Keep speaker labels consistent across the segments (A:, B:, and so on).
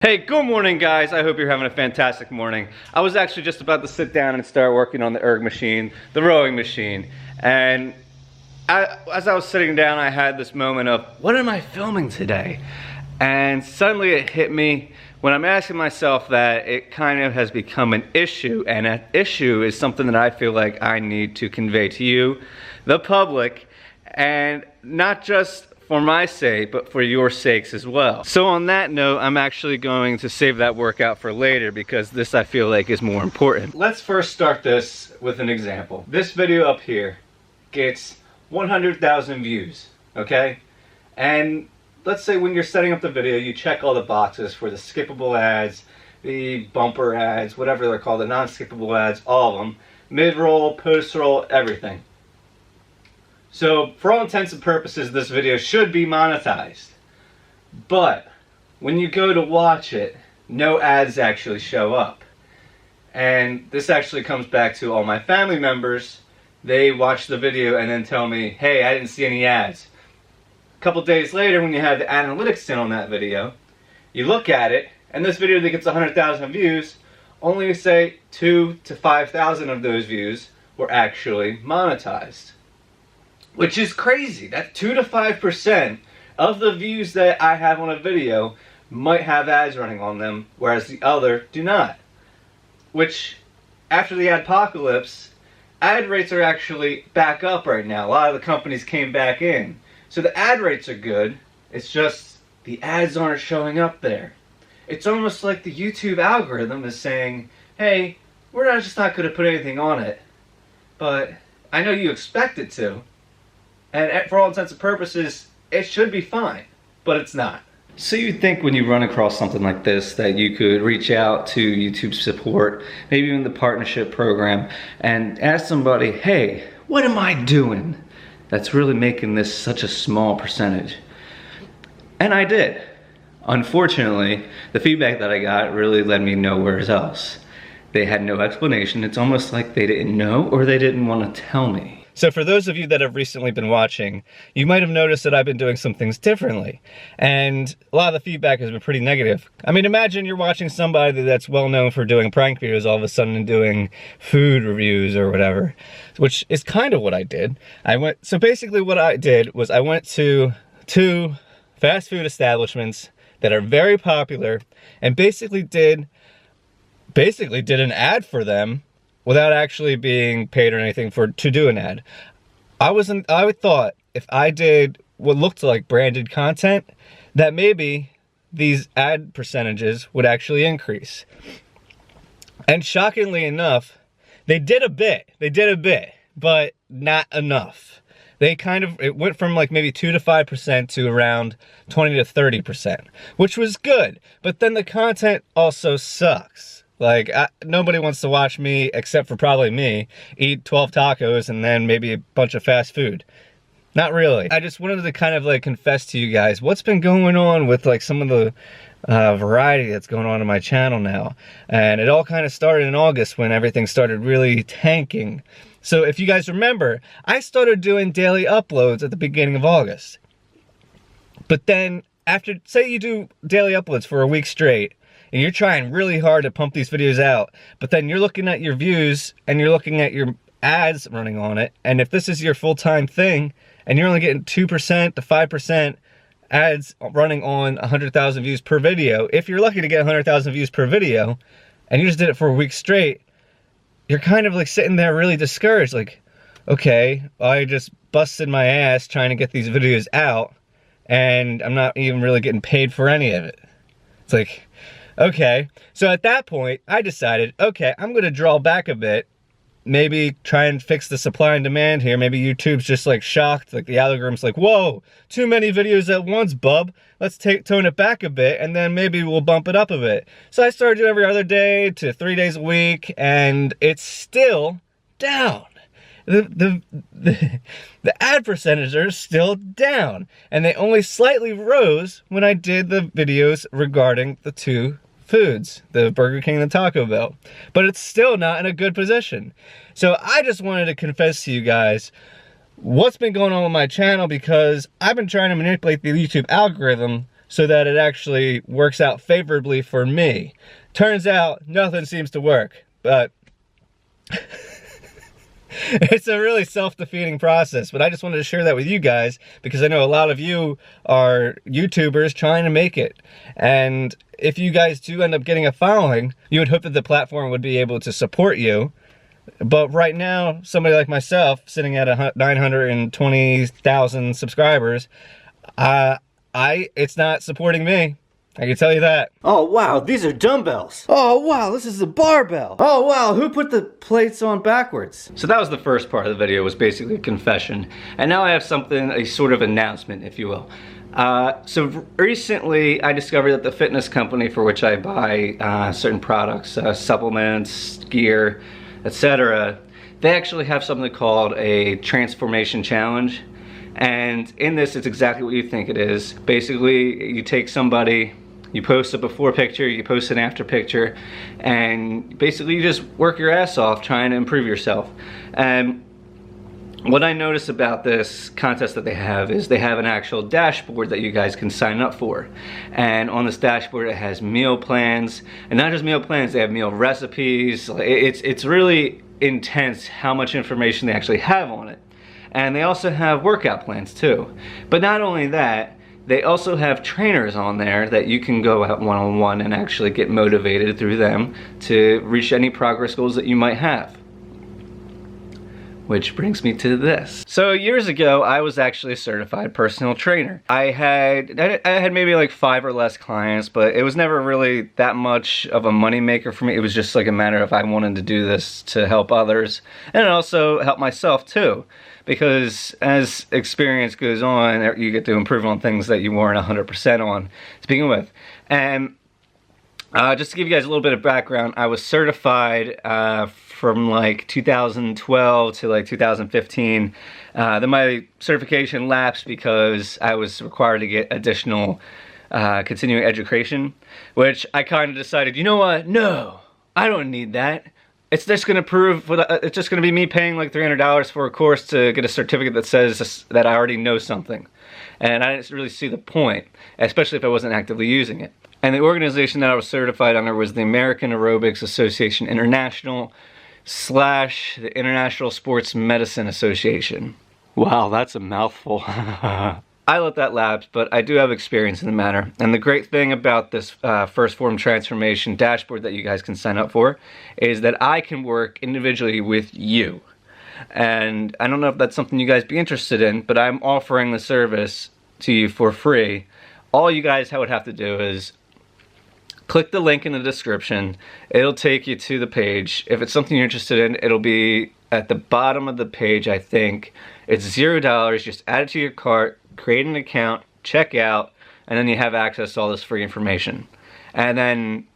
A: Hey, good morning guys. I hope you're having a fantastic morning. I was actually just about to sit down and start working on the erg machine, the rowing machine. And as I was sitting down, I had this moment of, what am I filming today? And suddenly it hit me when I'm asking myself that it kind of has become an issue. And an issue is something that I feel like I need to convey to you, the public, and not just for my sake, but for your sakes as well. So on that note, I'm actually going to save that workout for later because this I feel like is more important. Let's first start this with an example. This video up here gets 100,000 views, okay? And let's say when you're setting up the video, you check all the boxes for the skippable ads, the bumper ads, whatever they're called, the non-skippable ads, all of them, mid-roll, post-roll, everything. So, for all intents and purposes, this video should be monetized. But, when you go to watch it, no ads actually show up. And this actually comes back to all my family members. They watch the video and then tell me, hey, I didn't see any ads. A couple days later, when you have the analytics in on that video, you look at it, and this video that gets 100,000 views, only say 2,000 to 5,000 of those views were actually monetized. Which is crazy. That 2 to 5% of the views that I have on a video might have ads running on them, whereas the other do not. Which, after the adpocalypse, ad rates are actually back up right now. A lot of the companies came back in. So the ad rates are good, it's just the ads aren't showing up there. It's almost like the YouTube algorithm is saying, hey, we're just not going to put anything on it, but I know you expect it to. And for all intents and purposes, it should be fine, but it's not. So you'd think when you run across something like this that you could reach out to YouTube support, maybe even the partnership program, and ask somebody, hey, what am I doing that's really making this such a small percentage? And I did. Unfortunately, the feedback that I got really led me nowhere else. They had no explanation. It's almost like they didn't know or they didn't want to tell me. So for those of you that have recently been watching, you might have noticed that I've been doing some things differently. And a lot of the feedback has been pretty negative. I mean, imagine you're watching somebody that's well known for doing prank videos all of a sudden doing food reviews or whatever, which is kind of what I did. So basically what I did was I went to 2 fast food establishments that are very popular and basically did an ad for them without actually being paid or anything to do an ad. I thought if I did what looked like branded content, that maybe these ad percentages would actually increase. And shockingly enough, they did a bit, but not enough. It went from like maybe 2 to 5% to around 20 to 30%, which was good. But then the content also sucks. Like, nobody wants to watch me, except for probably me, eat 12 tacos and then maybe a bunch of fast food. Not really. I just wanted to kind of like confess to you guys what's been going on with like some of the variety that's going on my channel now. And it all kind of started in August when everything started really tanking. So if you guys remember, I started doing daily uploads at the beginning of August. But then after, say you do daily uploads for a week straight, and you're trying really hard to pump these videos out, but then you're looking at your views and you're looking at your ads running on it, and if this is your full-time thing and you're only getting 2% to 5% ads running on 100,000 views per video, if you're lucky to get 100,000 views per video and you just did it for a week straight, you're kind of like sitting there really discouraged, like, okay, I just busted my ass trying to get these videos out and I'm not even really getting paid for any of it. It's like, okay, so at that point, I decided, okay, I'm gonna draw back a bit, maybe try and fix the supply and demand here. Maybe YouTube's just like shocked, like the algorithm's like, whoa, too many videos at once, bub. Let's tone it back a bit, and then maybe we'll bump it up a bit. So I started doing every other day to 3 days a week, and it's still down. The ad percentages are still down, and they only slightly rose when I did the videos regarding the 2 foods, the Burger King and the Taco Bell, but it's still not in a good position. So I just wanted to confess to you guys what's been going on with my channel, because I've been trying to manipulate the YouTube algorithm so that it actually works out favorably for me. Turns out nothing seems to work, but it's a really self-defeating process. But I just wanted to share that with you guys because I know a lot of you are YouTubers trying to make it. And if you guys do end up getting a following, you would hope that the platform would be able to support you. But right now, somebody like myself, sitting at 920,000 subscribers, it's not supporting me. I can tell you that. Oh wow, these are dumbbells. Oh wow, this is a barbell. Oh wow, who put the plates on backwards? So that was the first part of the video, was basically a confession. And now I have something, a sort of announcement, if you will. So recently I discovered that the fitness company for which I buy certain products, supplements, gear, etc., they actually have something called a transformation challenge. And in this, it's exactly what you think it is. Basically, you take somebody, you post a before picture, you post an after picture, and basically you just work your ass off trying to improve yourself. And what I notice about this contest that they have is they have an actual dashboard that you guys can sign up for. And on this dashboard it has meal plans, and not just meal plans, they have meal recipes. It's really intense how much information they actually have on it. And they also have workout plans too. But not only that, they also have trainers on there that you can go out one-on-one and actually get motivated through them to reach any progress goals that you might have. Which brings me to this. So years ago, I was actually a certified personal trainer. I had maybe like 5 or less clients, but it was never really that much of a money maker for me. It was just like a matter of I wanted to do this to help others and also help myself too. Because as experience goes on, you get to improve on things that you weren't 100% on to begin with. And just to give you guys a little bit of background, I was certified from like 2012 to like 2015. Then my certification lapsed because I was required to get additional continuing education, which I kind of decided, you know what? No, I don't need that. It's just going to prove, it's just going to be me paying like $300 for a course to get a certificate that says that I already know something. And I didn't really see the point, especially if I wasn't actively using it. And the organization that I was certified under was the American Aerobics Association International / the International Sports Medicine Association. Wow, that's a mouthful. I let that lapse, but I do have experience in the matter. And the great thing about this first form transformation dashboard that you guys can sign up for is that I can work individually with you. And I don't know if that's something you guys be interested in, but I'm offering the service to you for free. All you guys would have to do is click the link in the description. It'll take you to the page. If it's something you're interested in, it'll be at the bottom of the page, I think. It's $0. Just add it to your cart, create an account, check out, and then you have access to all this free information. And then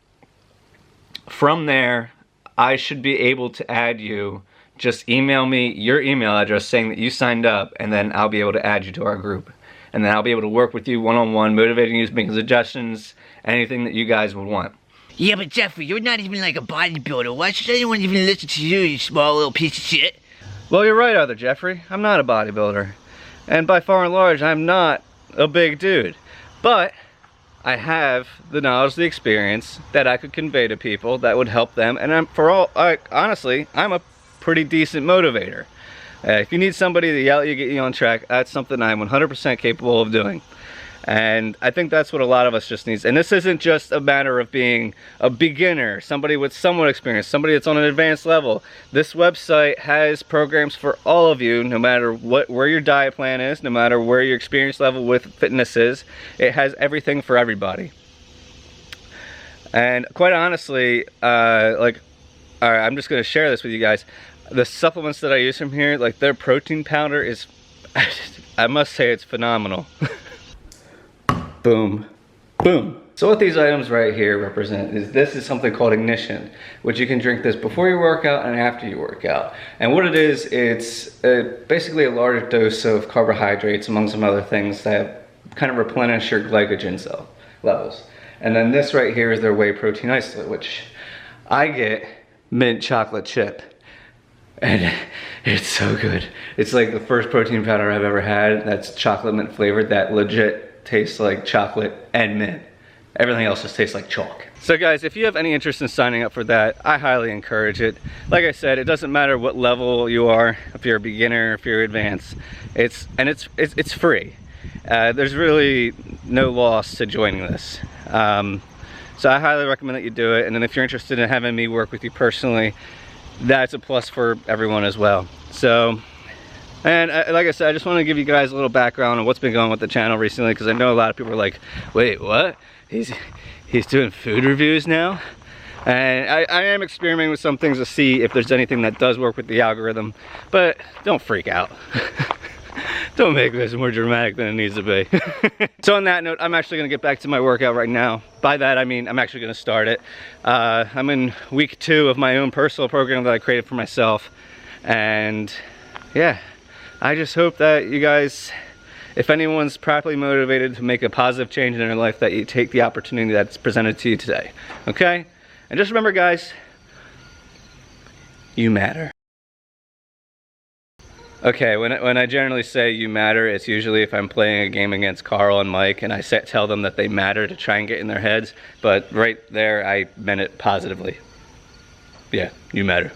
A: from there, I should be able to add you. Just email me your email address saying that you signed up, and then I'll be able to add you to our group. And then I'll be able to work with you one-on-one, motivating you, making suggestions, anything that you guys would want.
B: Yeah, but Jeffrey, you're not even like a bodybuilder. Why should anyone even listen to you, you small little piece of shit?
A: Well, you're right, Other Jeffrey. I'm not a bodybuilder. And by far and large, I'm not a big dude. But I have the knowledge, the experience that I could convey to people that would help them. And honestly, I'm a pretty decent motivator. If you need somebody to yell at you, get you on track, that's something I'm 100% capable of doing. And I think that's what a lot of us just needs. And this isn't just a matter of being a beginner, somebody with somewhat experience, somebody that's on an advanced level. This website has programs for all of you, no matter where your diet plan is, no matter where your experience level with fitness is. It has everything for everybody. And quite honestly, alright, I'm just going to share this with you guys. The supplements that I use from here, like their protein powder is, I must say it's phenomenal. Boom. Boom. So what these items right here represent is this is something called Ignition, which you can drink this before you work out and after you work out. And what it is, it's basically a large dose of carbohydrates among some other things that kind of replenish your glycogen cell levels. And then this right here is their whey protein isolate, which I get mint chocolate chip. And it's so good. It's like the first protein powder I've ever had that's chocolate mint flavored that legit tastes like chocolate and mint. Everything else just tastes like chalk. So guys, if you have any interest in signing up for that, I highly encourage it. Like I said, it doesn't matter what level you are, if you're a beginner, if you're advanced, it's free. There's really no loss to joining this. So I highly recommend that you do it. And then if you're interested in having me work with you personally, that's a plus for everyone as well. So, and like I said, I just want to give you guys a little background on what's been going on with the channel recently, because I know a lot of people are like, wait, what? He's doing food reviews now? And I am experimenting with some things to see if there's anything that does work with the algorithm, but don't freak out. Don't make this more dramatic than it needs to be. So on that note, I'm actually gonna get back to my workout right now. By that, I mean, I'm actually gonna start it. I'm in week 2 of my own personal program that I created for myself. And yeah, I just hope that you guys, if anyone's properly motivated to make a positive change in their life, that you take the opportunity that's presented to you today, okay? And just remember guys, you matter. Okay, when I generally say you matter, it's usually if I'm playing a game against Carl and Mike and I tell them that they matter to try and get in their heads, but right there I meant it positively. Yeah, you matter.